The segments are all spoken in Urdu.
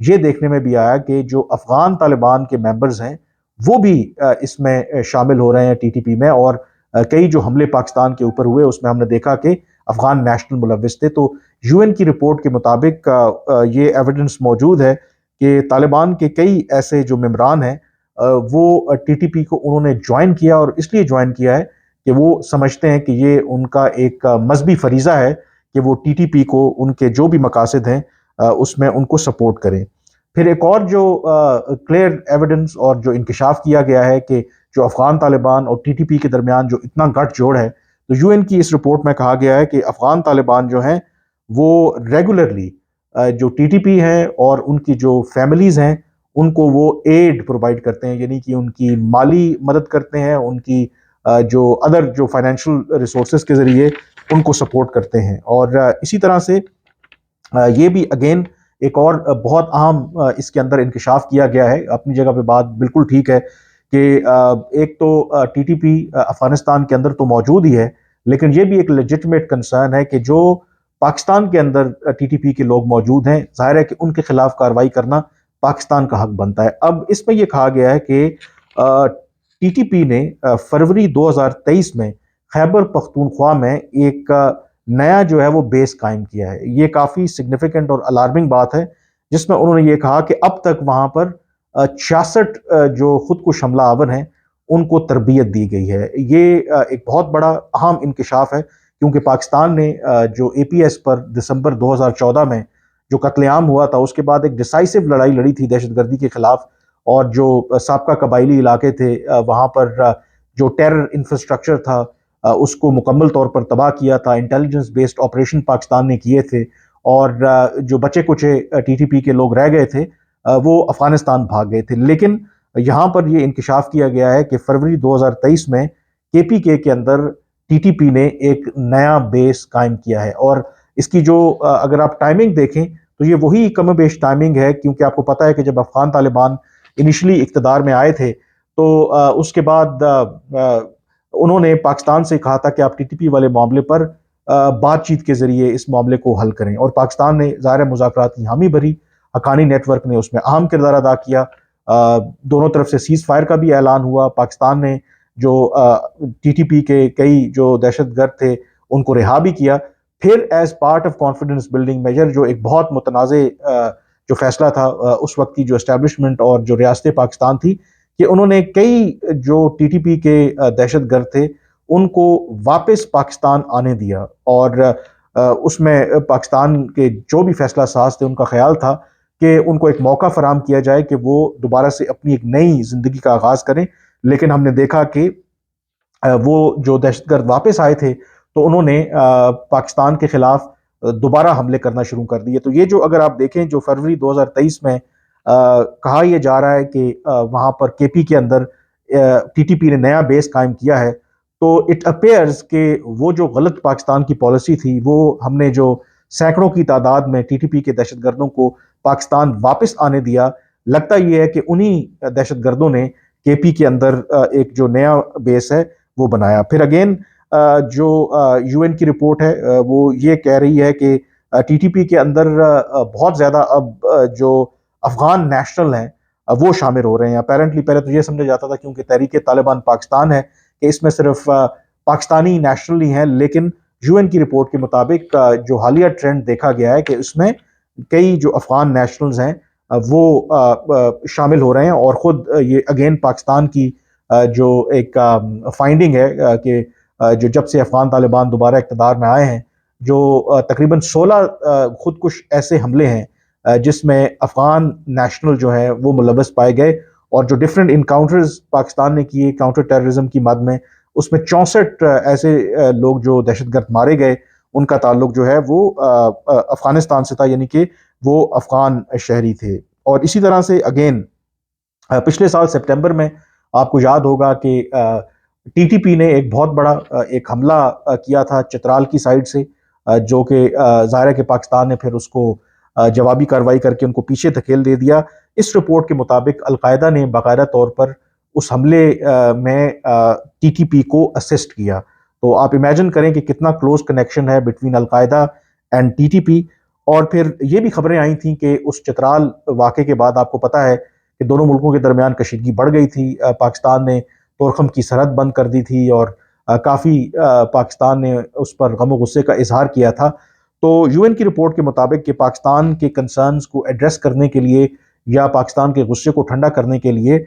یہ دیکھنے میں بھی آیا کہ جو افغان طالبان کے ممبرز ہیں وہ بھی اس میں شامل ہو رہے ہیں ٹی ٹی پی میں، اور کئی جو حملے پاکستان کے اوپر ہوئے اس میں ہم نے دیکھا کہ افغان نیشنل ملوث تھے۔ تو یو این کی رپورٹ کے مطابق یہ ایویڈنس موجود ہے کہ طالبان کے کئی ایسے جو ممبران ہیں وہ ٹی ٹی پی کو انہوں نے جوائن کیا، اور اس لیے جوائن کیا ہے کہ وہ سمجھتے ہیں کہ یہ ان کا ایک مذہبی فریضہ ہے کہ وہ ٹی ٹی پی کو ان کے جو بھی مقاصد ہیں اس میں ان کو سپورٹ کریں۔ پھر ایک اور جو کلیئر ایویڈنس اور جو انکشاف کیا گیا ہے کہ جو افغان طالبان اور ٹی ٹی پی کے درمیان جو اتنا گٹھ جوڑ ہے، تو یو این کی اس رپورٹ میں کہا گیا ہے کہ افغان طالبان جو ہیں وہ ریگولرلی جو ٹی ٹی پی ہیں اور ان کی جو فیملیز ہیں ان کو وہ ایڈ پرووائڈ کرتے ہیں، یعنی کہ ان کی مالی مدد کرتے ہیں، ان کی جو ادر جو فائنینشل ریسورسز کے ذریعے ان کو سپورٹ کرتے ہیں۔ اور اسی طرح سے یہ بھی اگین ایک اور بہت اہم اس کے اندر انکشاف کیا گیا ہے، اپنی جگہ پہ بات بالکل ٹھیک ہے کہ ایک تو ٹی ٹی پی افغانستان کے اندر تو موجود ہی ہے، لیکن یہ بھی ایک لیجٹمیٹ کنسرن ہے کہ جو پاکستان کے اندر ٹی ٹی پی کے لوگ موجود ہیں، ظاہر ہے کہ ان کے خلاف کارروائی کرنا پاکستان کا حق بنتا ہے۔ اب اس میں یہ کہا گیا ہے کہ ٹی ٹی پی نے فروری 2023 میں خیبر پختونخوا میں ایک نیا جو ہے وہ بیس قائم کیا ہے۔ یہ کافی سگنیفیکنٹ اور الارمنگ بات ہے، جس میں انہوں نے یہ کہا کہ اب تک وہاں پر 66 جو خود کش حملہ آور ہیں ان کو تربیت دی گئی ہے۔ یہ ایک بہت بڑا اہم انکشاف ہے، کیونکہ پاکستان نے جو اے پی ایس پر دسمبر 2014 میں جو قتل عام ہوا تھا اس کے بعد ایک ڈیسائسو لڑائی لڑی تھی دہشت گردی کے خلاف، اور جو سابقہ قبائلی علاقے تھے وہاں پر جو ٹیرر انفراسٹرکچر تھا اس کو مکمل طور پر تباہ کیا تھا۔ انٹیلیجنس بیسڈ آپریشن پاکستان نے کیے تھے، اور جو بچے کچے ٹی ٹی پی کے لوگ رہ گئے تھے وہ افغانستان بھاگ گئے تھے۔ لیکن یہاں پر یہ انکشاف کیا گیا ہے کہ فروری 2023 میں کے پی کے اندر ٹی ٹی پی نے ایک نیا بیس قائم کیا ہے، اور اس کی جو اگر آپ ٹائمنگ دیکھیں تو یہ وہی کم و بیش ٹائمنگ ہے، کیونکہ آپ کو پتہ ہے کہ جب افغان طالبان انیشلی اقتدار میں آئے تھے تو اس کے بعد انہوں نے پاکستان سے کہا تھا کہ آپ ٹی ٹی پی والے معاملے پر بات چیت کے ذریعے اس معاملے کو حل کریں، اور پاکستان نے ظاہر مذاکرات کی حامی بھری، حقانی نیٹ ورک نے اس میں اہم کردار ادا کیا، دونوں طرف سے سیز فائر کا بھی اعلان ہوا، پاکستان نے جو ٹی ٹی پی کے کئی جو دہشت گرد تھے ان کو رہا بھی کیا۔ پھر as part of confidence building measure, جو ایک بہت متنازع جو فیصلہ تھا اس وقت کی جو اسٹیبلشمنٹ اور جو ریاست پاکستان تھی، کہ انہوں نے کئی جو ٹی ٹی پی کے دہشت گرد تھے ان کو واپس پاکستان آنے دیا، اور اس میں پاکستان کے جو بھی فیصلہ ساز تھے ان کا خیال تھا کہ ان کو ایک موقع فراہم کیا جائے کہ وہ دوبارہ سے اپنی ایک نئی زندگی کا آغاز کریں۔ لیکن ہم نے دیکھا کہ وہ جو دہشت گرد واپس آئے تھے تو انہوں نے پاکستان کے خلاف دوبارہ حملے کرنا شروع کر دیے۔ تو یہ جو اگر آپ دیکھیں جو فروری 2023 میں کہا یہ جا رہا ہے کہ وہاں پر کے پی کے اندر ٹی ٹی پی نے نیا بیس قائم کیا ہے، تو اٹ اپیئرز کہ وہ جو غلط پاکستان کی پالیسی تھی، وہ ہم نے جو سینکڑوں کی تعداد میں ٹی ٹی پی کے دہشت گردوں کو پاکستان واپس آنے دیا، لگتا یہ ہے کہ انہی دہشت گردوں نے کے پی کے اندر ایک جو نیا بیس ہے وہ بنایا۔ پھر اگین جو یو این کی رپورٹ ہے وہ یہ کہہ رہی ہے کہ ٹی ٹی پی کے اندر بہت زیادہ اب جو افغان نیشنل ہیں وہ شامل ہو رہے ہیں۔ اپیرنٹلی پہلے تو یہ سمجھا جاتا تھا کیونکہ تحریک طالبان پاکستان ہے کہ اس میں صرف پاکستانی نیشنل ہی ہیں، لیکن یو این کی رپورٹ کے مطابق جو حالیہ ٹرینڈ دیکھا گیا ہے کہ اس میں کئی جو افغان نیشنلز ہیں وہ شامل ہو رہے ہیں، اور خود یہ اگین پاکستان کی جو ایک فائنڈنگ ہے کہ جو جب سے افغان طالبان دوبارہ اقتدار میں آئے ہیں، جو تقریباً 16 خودکش ایسے حملے ہیں جس میں افغان نیشنل جو ہیں وہ ملوث پائے گئے، اور جو ڈفرینٹ انکاؤنٹرز پاکستان نے کیے کاؤنٹر ٹیررزم کی مد میں، اس میں 64 ایسے لوگ جو دہشت گرد مارے گئے ان کا تعلق جو ہے وہ افغانستان سے تھا، یعنی کہ وہ افغان شہری تھے۔ اور اسی طرح سے اگین پچھلے سال سپٹمبر میں آپ کو یاد ہوگا کہ ٹی ٹی پی نے ایک بہت بڑا ایک حملہ کیا تھا چترال کی سائڈ سے، جو کہ ظاہر ہے کہ پاکستان نے پھر اس کو جوابی کارروائی کر کے ان کو پیچھے دھکیل دے دیا۔ اس رپورٹ کے مطابق القاعدہ نے باقاعدہ طور پر اس حملے میں ٹی ٹی پی کو اسسٹ کیا۔ تو آپ امیجن کریں کہ کتنا کلوز کنیکشن ہے between al Qaeda and T T P, اور پھر یہ بھی خبریں آئی تھیں کہ اس چترال واقعے کے بعد آپ کو پتہ ہے کہ دونوں ملکوں کے درمیان کشیدگی بڑھ گئی تھی. پاکستان نے طورخم کی سرحد بند کر دی تھی اور کافی پاکستان نے اس پر غم و غصے کا اظہار کیا تھا. تو یو این کی رپورٹ کے مطابق کہ پاکستان کے کنسرنز کو ایڈریس کرنے کے لیے یا پاکستان کے غصے کو ٹھنڈا کرنے کے لیے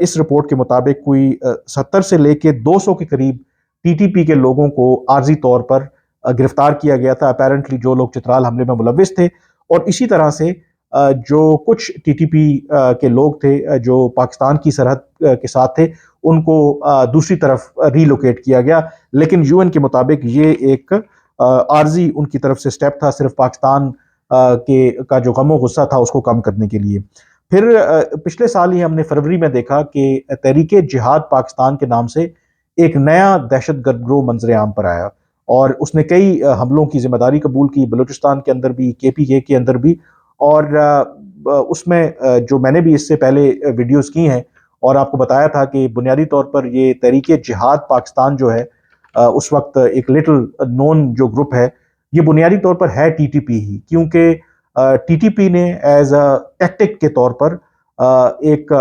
اس رپورٹ کے مطابق کوئی 70 سے لے کے 200 کے قریب ٹی ٹی پی کے لوگوں کو عارضی طور پر گرفتار کیا گیا تھا. اپیرنٹلی جو لوگ چترال حملے میں ملوث تھے، اور اسی طرح سے جو کچھ ٹی ٹی پی کے لوگ تھے جو پاکستان کی سرحد کے ساتھ تھے، ان کو دوسری طرف ری لوکیٹ کیا گیا. لیکن یو این کے مطابق یہ ایک عارضی ان کی طرف سے سٹیپ تھا، صرف پاکستان کا جو غم و غصہ تھا اس کو کم کرنے کے لیے. پھر پچھلے سال ہی ہم نے فروری میں دیکھا کہ تحریک جہاد پاکستان کے نام سے ایک نیا دہشت گرد گروہ منظر عام پر آیا، اور اس نے کئی حملوں کی ذمہ داری قبول کی، بلوچستان کے اندر بھی، کے پی کے اندر بھی. اور اس میں جو میں نے بھی اس سے پہلے ویڈیوز کی ہیں اور آپ کو بتایا تھا کہ بنیادی طور پر یہ تحریک جہاد پاکستان جو ہے اس وقت ایک لٹل نون جو گروپ ہے، یہ بنیادی طور پر ہے ٹی ٹی پی ہی، کیونکہ ٹی ٹی پی نے ایز اے ٹیکٹک کے طور پر ایک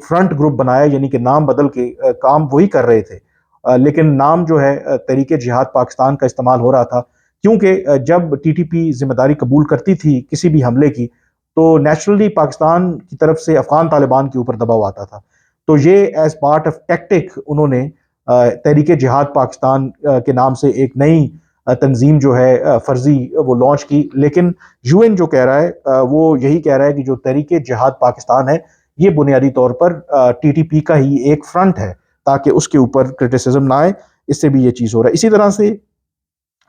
فرنٹ گروپ بنایا، یعنی کہ نام بدل کے کام وہی کر رہے تھے، لیکن نام جو ہے تحریک جہاد پاکستان کا استعمال ہو رہا تھا. کیونکہ جب ٹی ٹی پی ذمہ داری قبول کرتی تھی کسی بھی حملے کی تو نیچرلی پاکستان کی طرف سے افغان طالبان کے اوپر دباؤ آتا تھا. تو یہ ایز پارٹ آف ٹیکٹک انہوں نے تحریک جہاد پاکستان کے نام سے ایک نئی تنظیم جو ہے فرضی وہ لانچ کی. لیکن یو این جو کہہ رہا ہے وہ یہی کہہ رہا ہے کہ جو تحریک جہاد پاکستان ہے یہ بنیادی طور پر ٹی ٹی پی کا ہی ایک فرنٹ ہے تاکہ اس کے اوپر کرٹیسزم نہ آئے. اس سے بھی یہ چیز ہو رہا ہے. اسی طرح سے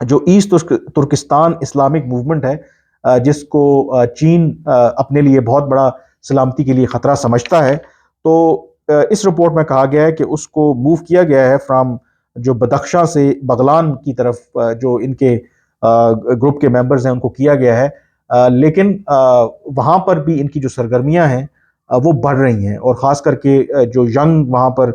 جو ایسٹ ترکستان اسلامک موومنٹ ہے جس کو چین اپنے لیے بہت بڑا سلامتی کے لیے خطرہ سمجھتا ہے، تو اس رپورٹ میں کہا گیا ہے کہ اس کو موو کیا گیا ہے فرام جو بدخشاں سے بغلان کی طرف جو ان کے گروپ کے ممبرز ہیں ان کو کیا گیا ہے. لیکن وہاں پر بھی ان کی جو سرگرمیاں ہیں وہ بڑھ رہی ہیں، اور خاص کر کے جو ینگ وہاں پر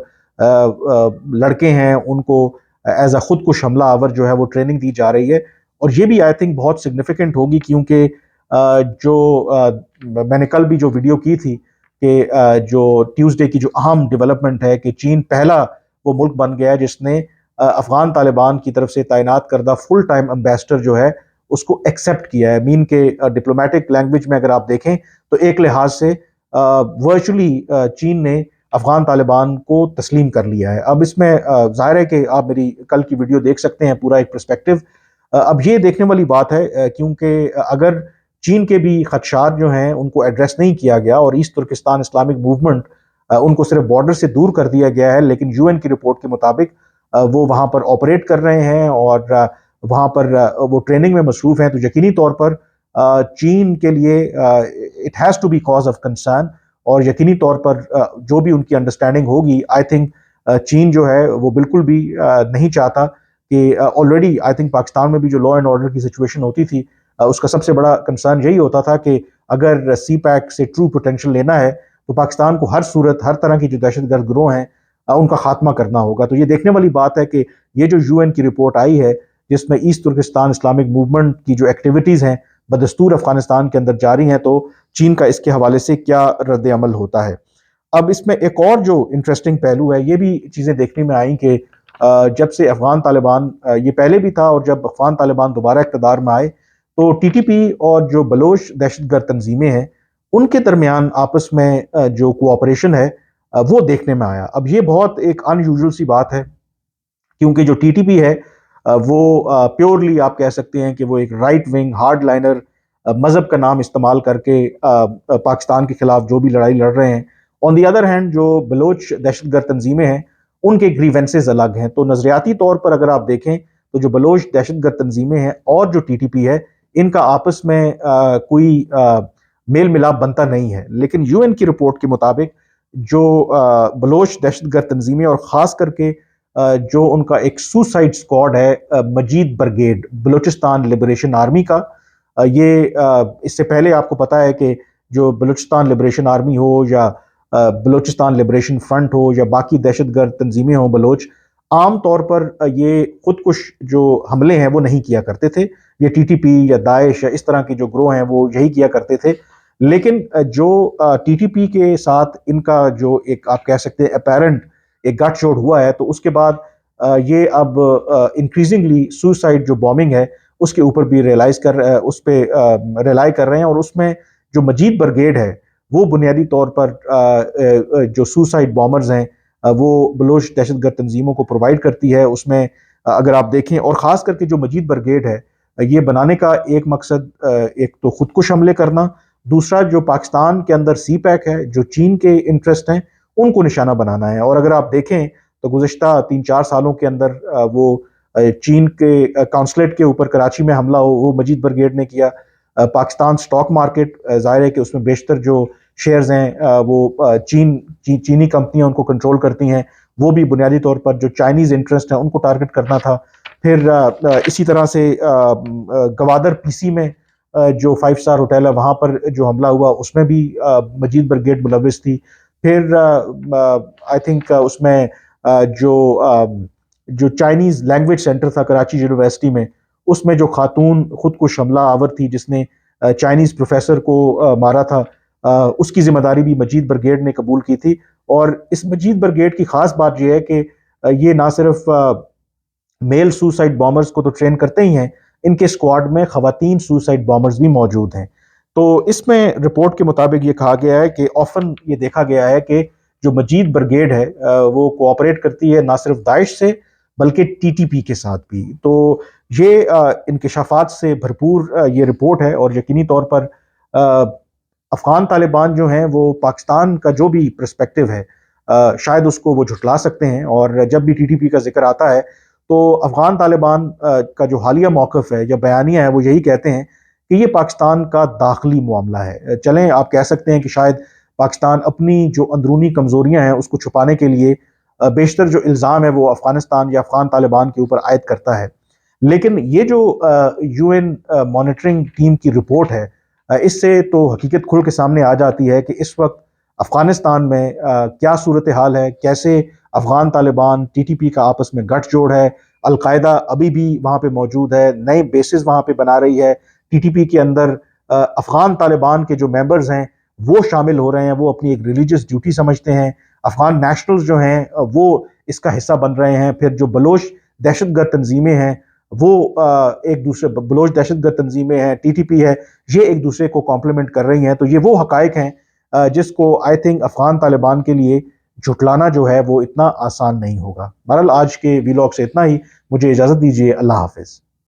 لڑکے ہیں ان کو ایز اے خود کش حملہ آور جو ہے وہ ٹریننگ دی جا رہی ہے. اور یہ بھی آئی تھنک بہت سگنیفیکنٹ ہوگی، کیونکہ جو میں نے کل بھی جو ویڈیو کی تھی کہ جو ٹیوزڈے کی جو اہم ڈیولپمنٹ ہے کہ چین پہلا وہ ملک بن گیا ہے جس نے افغان طالبان کی طرف سے تعینات کردہ فل ٹائم امبیسڈر جو ہے اس کو ایکسیپٹ کیا ہے. مین کے ڈپلومیٹک لینگویج میں اگر آپ دیکھیں تو ایک لحاظ سے ورچولی چین نے افغان طالبان کو تسلیم کر لیا ہے. اب اس میں ظاہر ہے کہ آپ میری کل کی ویڈیو دیکھ سکتے ہیں، پورا ایک پرسپیکٹو. اب یہ دیکھنے والی بات ہے کیونکہ اگر چین کے بھی خدشات جو ہیں ان کو ایڈریس نہیں کیا گیا اور ایسٹ ترکستان اسلامک موومنٹ ان کو صرف بارڈر سے دور کر دیا گیا ہے، لیکن یو این کی رپورٹ کے مطابق وہ وہاں پر آپریٹ کر رہے ہیں اور وہاں پر وہ ٹریننگ میں مصروف ہیں، تو یقینی طور پر چین کے لیے it has to be cause of concern. اور یقینی طور پر جو بھی ان کی انڈرسٹینڈنگ ہوگی، آئی تھنک چین جو ہے وہ بالکل بھی نہیں چاہتا کہ آلریڈی آئی تھنک پاکستان میں بھی جو لا اینڈ آرڈر کی سچویشن ہوتی تھی اس کا سب سے بڑا کنسرن یہی ہوتا تھا کہ اگر سی پیک سے ٹرو پوٹینشل لینا ہے تو پاکستان کو ہر صورت ہر طرح کی جو دہشت گرد گروہ ہیں ان کا خاتمہ کرنا ہوگا. تو یہ دیکھنے والی بات ہے کہ یہ جو یو این کی رپورٹ آئی ہے جس میں ایسٹ ترکستان اسلامک موومنٹ کی جو ایکٹیویٹیز ہیں بدستور افغانستان کے اندر جاری ہیں، تو چین کا اس کے حوالے سے کیا رد عمل ہوتا ہے. اب اس میں ایک اور جو انٹرسٹنگ پہلو ہے، یہ بھی چیزیں دیکھنے میں آئیں کہ جب سے افغان طالبان یہ پہلے بھی تھا اور جب افغان طالبان دوبارہ اقتدار میں آئے تو ٹی ٹی پی اور جو بلوچ دہشت گرد تنظیمیں ہیں ان کے درمیان آپس میں جو کوآپریشن ہے وہ دیکھنے میں آیا. اب یہ بہت ایک ان یوزول سی بات ہے کیونکہ جو ٹی ٹی پی ہے وہ پیورلی آپ کہہ سکتے ہیں کہ وہ ایک رائٹ ونگ ہارڈ لائنر مذہب کا نام استعمال کر کے پاکستان کے خلاف جو بھی لڑائی لڑ رہے ہیں. آن دی ادر ہینڈ جو بلوچ دہشت گرد تنظیمیں ہیں ان کے گریونسز الگ ہیں. تو نظریاتی طور پر اگر آپ دیکھیں تو جو بلوچ دہشت گرد تنظیمیں ہیں اور جو ٹی ٹی پی ہے ان کا آپس میں کوئی میل ملاپ بنتا نہیں ہے. لیکن یو این کی رپورٹ کے مطابق جو بلوچ دہشت گرد تنظیمیں اور خاص کر کے جو ان کا ایک سوسائڈ سکواڈ ہے مجید برگیڈ بلوچستان لبریشن آرمی کا، یہ اس سے پہلے آپ کو پتا ہے کہ جو بلوچستان لبریشن آرمی ہو یا بلوچستان لبریشن فرنٹ ہو یا باقی دہشت گرد تنظیمیں ہوں بلوچ، عام طور پر یہ خود کش جو حملے ہیں وہ نہیں کیا کرتے تھے، یہ ٹی ٹی پی یا داعش یا اس طرح کے جو گروہ ہیں وہ یہی کیا کرتے تھے. لیکن جو ٹی ٹی پی کے ساتھ ان کا جو ایک آپ کہہ سکتے ہیں اپیرنٹ ایک گٹھ جوڑ ہوا ہے، تو اس کے بعد یہ اب انکریزنگلی سوسائڈ جو بومنگ ہے اس کے اوپر بھی اس پہ ریلائی کر رہے ہیں. اور اس میں جو مجید برگیڈ ہے وہ بنیادی طور پر جو سوسائڈ بامرز ہیں وہ بلوچ دہشت گرد تنظیموں کو پرووائڈ کرتی ہے. اس میں اگر آپ دیکھیں، اور خاص کر کے جو مجید برگیڈ ہے یہ بنانے کا ایک مقصد ایک تو خودکش حملے کرنا، دوسرا جو پاکستان کے اندر سی پیک ہے، جو چین کے انٹرسٹ ہیں ان کو نشانہ بنانا ہے. اور اگر آپ دیکھیں تو گزشتہ 3-4 سالوں کے اندر وہ چین کے کانسلیٹ کے اوپر کراچی میں حملہ وہ مجید برگیڈ نے کیا. پاکستان سٹاک مارکیٹ ظاہر ہے کہ اس میں بیشتر جو شیئرز ہیں وہ چینی کمپنیاں ان کو کنٹرول کرتی ہیں، وہ بھی بنیادی طور پر جو چائنیز انٹرسٹ ہیں ان کو ٹارگٹ کرنا تھا. پھر اسی طرح سے گوادر پی سی میں جو 5 اسٹار ہوٹل ہے وہاں پر جو حملہ ہوا اس میں بھی مجید برگیڈ ملوث تھی. پھر آئی تھنک اس میں جو چائنیز لینگویج سینٹر تھا کراچی یونیورسٹی میں، اس میں جو خاتون خود کش حملہ آور تھی جس نے چائنیز پروفیسر کو مارا تھا، اس کی ذمہ داری بھی مجید برگیڈ نے قبول کی تھی. اور اس مجید برگیڈ کی خاص بات یہ ہے کہ یہ نہ صرف میل سوسائڈ بامرز کو تو ٹرین کرتے ہی ہیں، ان کے اسکواڈ میں خواتین سوسائڈ بامرز بھی موجود ہیں. تو اس میں رپورٹ کے مطابق یہ کہا گیا ہے کہ آفن یہ دیکھا گیا ہے کہ جو مجید برگیڈ ہے وہ کوآپریٹ کرتی ہے نہ صرف داعش سے بلکہ ٹی ٹی پی کے ساتھ بھی. تو یہ انکشافات سے بھرپور یہ رپورٹ ہے، اور یقینی طور پر افغان طالبان جو ہیں وہ پاکستان کا جو بھی پرسپیکٹو ہے شاید اس کو وہ جھٹلا سکتے ہیں. اور جب بھی ٹی ٹی پی کا ذکر آتا ہے تو افغان طالبان کا جو حالیہ موقف ہے یا بیانیہ ہے وہ یہی کہتے ہیں کہ یہ پاکستان کا داخلی معاملہ ہے. چلیں آپ کہہ سکتے ہیں کہ شاید پاکستان اپنی جو اندرونی کمزوریاں ہیں اس کو چھپانے کے لیے بیشتر جو الزام ہے وہ افغانستان یا افغان طالبان کے اوپر عائد کرتا ہے. لیکن یہ جو یو این مانیٹرنگ ٹیم کی رپورٹ ہے اس سے تو حقیقت کھل کے سامنے آ جاتی ہے کہ اس وقت افغانستان میں کیا صورتحال ہے، کیسے Afghan Taliban T T P کا آپس میں گٹھ جوڑ ہے، القاعدہ ابھی بھی وہاں پہ موجود ہے، نئے بیسز وہاں پہ بنا رہی ہے. ٹی ٹی پی کے اندر افغان طالبان کے جو ممبرز ہیں وہ شامل ہو رہے ہیں، وہ اپنی ایک ریلیجس ڈیوٹی سمجھتے ہیں. افغان نیشنلز جو ہیں وہ اس کا حصہ بن رہے ہیں. پھر جو بلوچ دہشت گرد تنظیمیں ہیں وہ ایک دوسرے بلوچ دہشت گرد تنظیمیں ہیں، ٹی ٹی پی ہے، یہ ایک دوسرے کو کمپلیمنٹ کر رہی ہیں. تو یہ وہ حقائق ہیں جس کو آئی تھنک افغان طالبان کے لیے جھٹلانا جو ہے وہ اتنا آسان نہیں ہوگا. بہرحال آج کے ویلاگ سے اتنا ہی، مجھے اجازت دیجیے، اللہ حافظ.